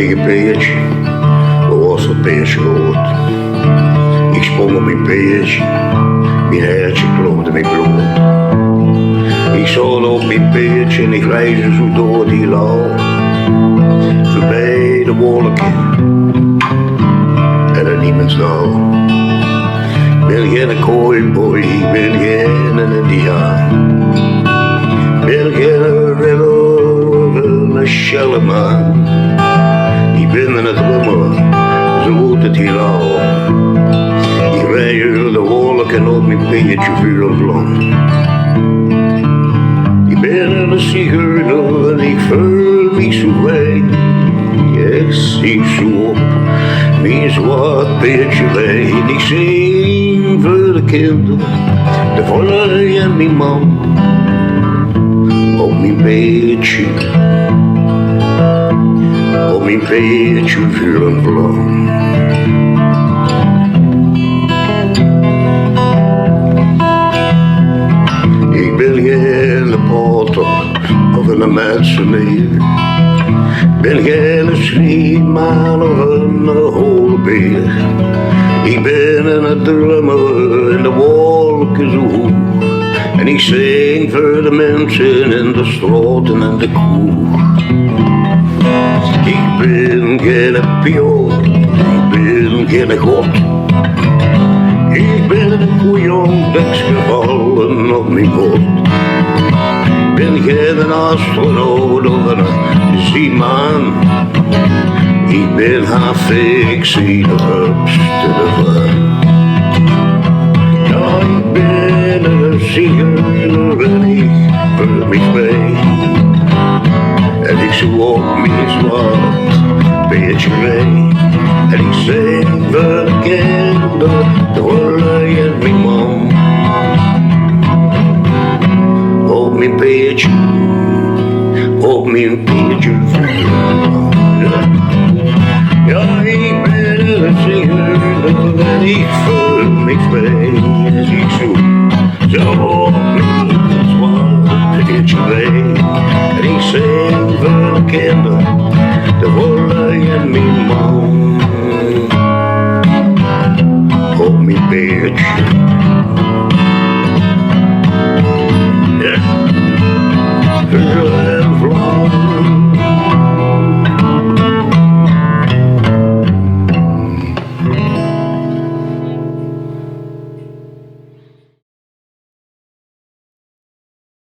eigen peertje, was het peertje groot. Ik sprong op mijn peertje, mijn hertje klopte mijn bloed. Ik zat op mijn peertje en ik reisde zo door die lauw. Voorbij de wolken en er niemandsdal. Ik ben geen cowboy, ik ben geen indiaan. Ik ben geen rebel, een shelleman. Ik ben een drummer, zo wordt het hier al. Ik rijd over de wolken op mijn Peerdsje Vuur Vlam. Ik ben een zigeuner en ik voel me zo vrij. Ik zie zo op mijn zwart Peerdsje wij. En ik zing voor de kinderen, de volle en mijn man. Op mijn Peerdsje, op mijn Peerdsje Vuur en Vlam. Ik ben geen potter of een mensenleer. Ik ben geen schreeuwman of een holenbeer. Ik ben een drummer in de wolken zo hoog. En ik zing voor de mensen in de straten en de kroeg. Ik ben geen pion, ik ben geen god. Ik ben een koejon, deks gevallen op mijn god. Ik ben geen astronaut of een zeeman. Ik ben haar fictie, de hupste ervan. Ja, ik ben een zigeuner en ik voel me vrij. En ik zoek op mijn zwart Peerdsje wij. En ik zing voor de kinderen, de wolle en mijn man. Op mijn Peerdsje, op mijn Peerdsje Vuur. Ja, ik ben een zigeuner en ik voel me vrij. En ik zoek zo op mijn zwart Peerdsje wij. En ik zing voor de kinderen, de wolle en mijn man. Op mijn Peerdsje,